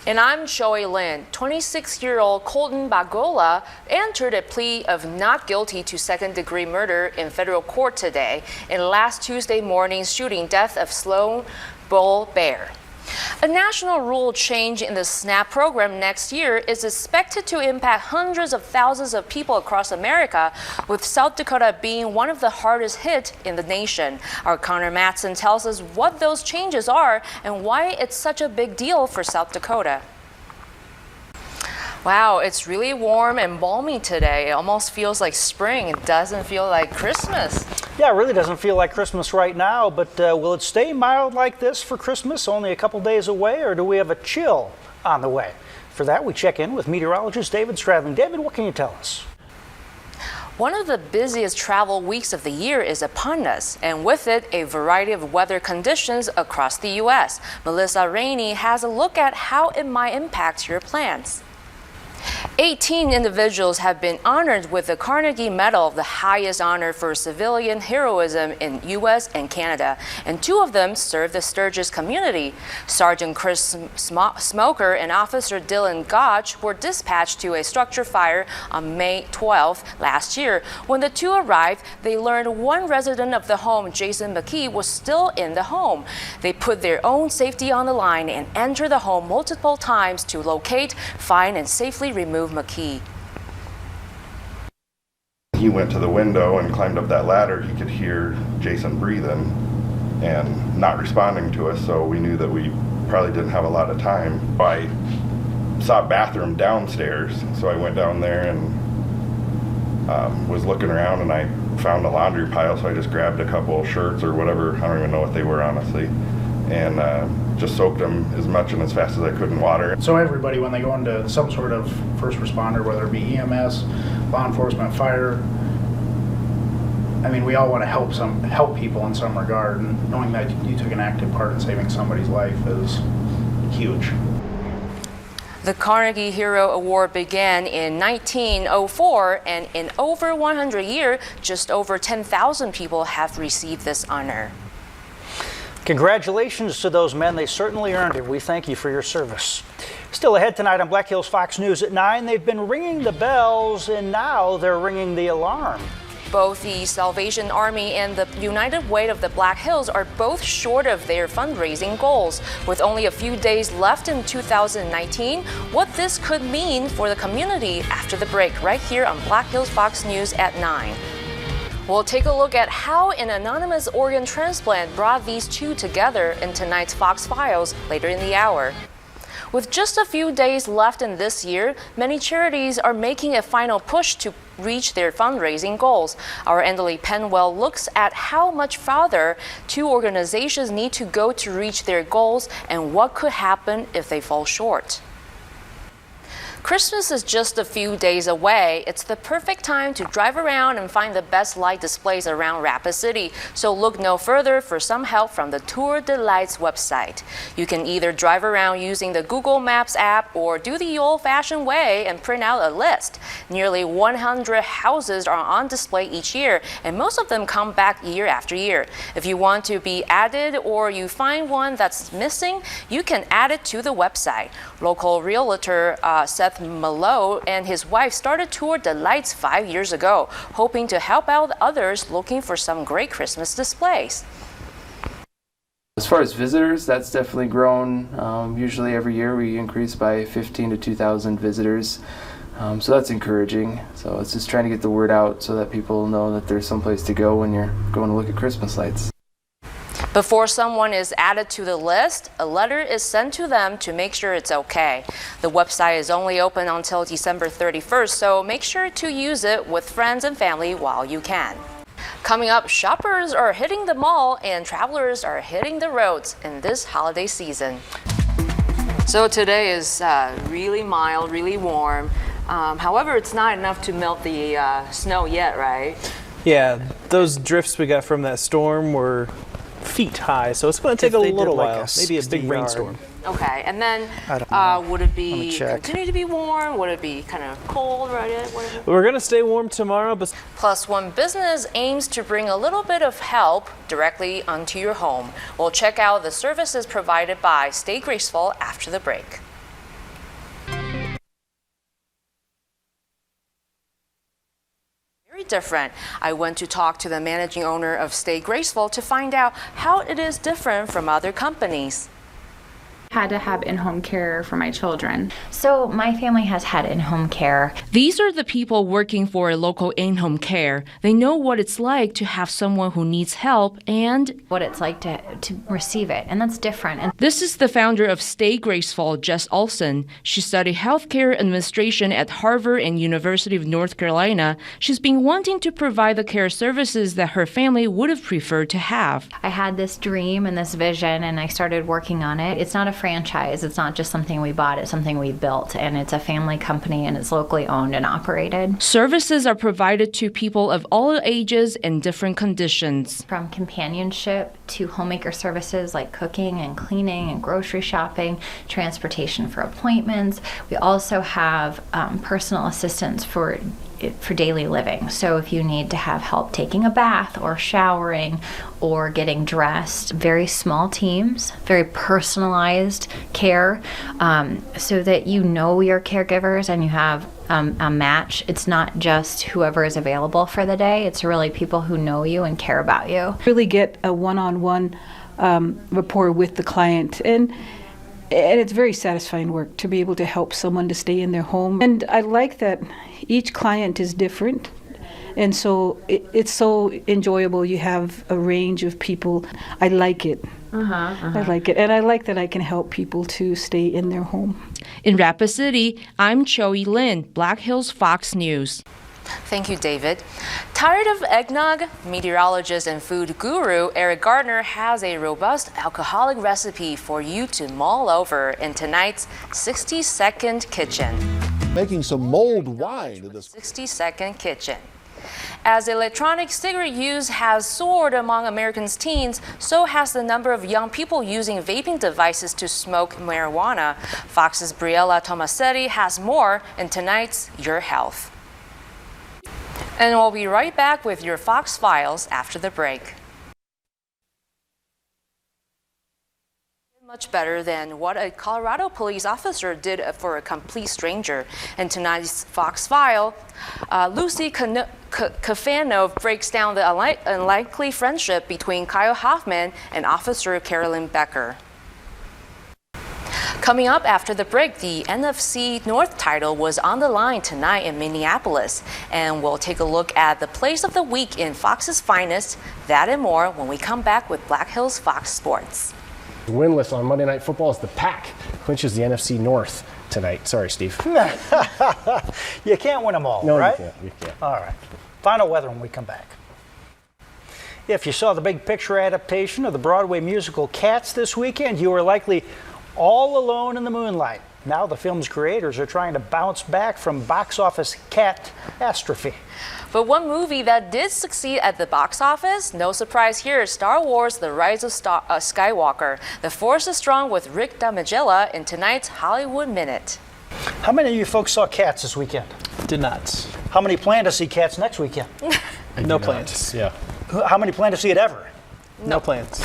And I'm Joey Lin. 26-year-old Colton Bagola entered a plea of not guilty to second-degree murder in federal court today in last Tuesday morning's shooting death of Sloan Bull Bear. A national rule change in the SNAP program next year is expected to impact hundreds of thousands of people across America, with South Dakota being one of the hardest hit in the nation. Our Connor Matson tells us what those changes are and why it's such a big deal for South Dakota. Wow, it's really warm and balmy today. It almost feels like spring. It doesn't feel like Christmas. Yeah, it really doesn't feel like Christmas right now, but will it stay mild like this for Christmas, only a couple days away, or do we have a chill on the way? For that, we check in with meteorologist David Stradling. David, what can you tell us? One of the busiest travel weeks of the year is upon us, and with it, a variety of weather conditions across the U.S. Melissa Rainey has a look at how it might impact your plans. 18 individuals have been honored with the Carnegie Medal, the highest honor for civilian heroism in U.S. and Canada, and 2 of them serve the Sturgis community. Sergeant Chris Smoker and Officer Dylan Gotch were dispatched to a structure fire on May 12th last year. When the 2 arrived, they learned one resident of the home, Jason McKee, was still in the home. They put their own safety on the line and entered the home multiple times to locate, find, and safely remove McKee. He went to the window and climbed up that ladder. He could hear Jason breathing and not responding to us, so we knew that we probably didn't have a lot of time. I saw a bathroom downstairs, so I went down there and was looking around, and I found a laundry pile, so I just grabbed a couple shirts or whatever, I don't even know what they were honestly, and just soaked them as much and as fast as I could in water. So everybody, when they go into some sort of first responder, whether it be EMS, law enforcement, fire, I mean, we all want to help people in some regard, and knowing that you took an active part in saving somebody's life is huge. The Carnegie Hero Award began in 1904, and in over 100 years, just over 10,000 people have received this honor. Congratulations to those men. They certainly earned it. We thank you for your service. Still ahead tonight on Black Hills Fox News at 9. They've been ringing the bells, and now they're ringing the alarm. Both the Salvation Army and the United Way of the Black Hills are both short of their fundraising goals. With only a few days left in 2019, what this could mean for the community after the break, right here on Black Hills Fox News at 9. We'll take a look at how an anonymous organ transplant brought these 2 together in tonight's Fox Files later in the hour. With just a few days left in this year, many charities are making a final push to reach their fundraising goals. Our Andalee Penwell looks at how much farther 2 organizations need to go to reach their goals and what could happen if they fall short. Christmas is just a few days away. It's the perfect time to drive around and find the best light displays around Rapid City. So look no further for some help from the Tour de Lights website. You can either drive around using the Google Maps app or do the old-fashioned way and print out a list. Nearly 100 houses are on display each year, and most of them come back year after year. If you want to be added or you find one that's missing, you can add it to the website. Local realtor Seth Malo and his wife started Tour de Lights 5 years ago, hoping to help out others looking for some great Christmas displays. As far as visitors, that's definitely grown. Usually every year we increase by 15 to 2,000 visitors. So that's encouraging. So it's just trying to get the word out so that people know that there's some place to go when you're going to look at Christmas lights. Before someone is added to the list, a letter is sent to them to make sure it's okay. The website is only open until December 31st, so make sure to use it with friends and family while you can. Coming up, shoppers are hitting the mall and travelers are hitting the roads in this holiday season. So today is really mild, really warm. However, it's not enough to melt the snow yet, right? Yeah, those drifts we got from that storm were feet high, so it's going to take a little while, maybe a big rainstorm. Okay, and then would it be continue to be warm? Would it be kind of cold, right? We're going to stay warm tomorrow, but Plus One Business aims to bring a little bit of help directly onto your home. We'll check out the services provided by Stay Graceful after the break. quite different. I went to talk to the managing owner of Stay Graceful to find out how it is different from other companies. Had to have in-home care for my children. So my family has had in-home care. These are the people working for a local in-home care. They know what it's like to have someone who needs help and what it's like to receive it, and that's different. And this is the founder of Stay Graceful, Jess Olson. She studied healthcare administration at Harvard and University of North Carolina. She's been wanting to provide the care services that her family would have preferred to have. I had this dream and this vision, and I started working on it. It's not a franchise. It's not just something we bought. It's something we built, and it's a family company, and it's locally owned and operated. Services are provided to people of all ages and different conditions. From companionship to homemaker services like cooking and cleaning and grocery shopping, transportation for appointments. We also have personal assistance for daily living. So if you need to have help taking a bath or showering or getting dressed, very small teams, very personalized care, so that you know your caregivers and you have a match. It's not just whoever is available for the day. It's really people who know you and care about you. Really get a one-on-one rapport with the client, and it's very satisfying work to be able to help someone to stay in their home. And I like that each client is different, and so it's so enjoyable. You have a range of people. I like it. I like it, and I like that I can help people to stay in their home. In Rapid City, I'm Choi Lin, Black Hills Fox News. Thank you, David. Tired of eggnog? Meteorologist and food guru Eric Gardner has a robust alcoholic recipe for you to mull over in tonight's 60-Second Kitchen. Making some mulled wine in this 60-Second Kitchen. As electronic cigarette use has soared among Americans' teens, so has the number of young people using vaping devices to smoke marijuana. Fox's Briella Tomasetti has more in tonight's Your Health. And we'll be right back with your Fox Files after the break. Much better than what a Colorado police officer did for a complete stranger. In tonight's Fox File, Lucy Kafano breaks down the unlikely friendship between Kyle Hoffman and Officer Carolyn Becker. Coming up after the break, the NFC North title was on the line tonight in Minneapolis, and we'll take a look at the place of the week in Fox's finest. That and more when we come back with Black Hills Fox Sports. Winless on Monday Night Football as the Pack clinches the NFC North tonight. Sorry, Steve. You can't win them all, no, right? You can't. All right. Final weather when we come back. If you saw the big picture adaptation of the Broadway musical Cats this weekend, you were likely all alone in the moonlight. Now the film's creators are trying to bounce back from box office catastrophe. But one movie that did succeed at the box office, no surprise here, is Star Wars: The Rise of Skywalker. The force is strong with Rick Damigella in tonight's Hollywood Minute. How many of you folks saw Cats this weekend? Did not. How many plan to see Cats next weekend? No plans. Yeah. How many plan to see it ever? No plans.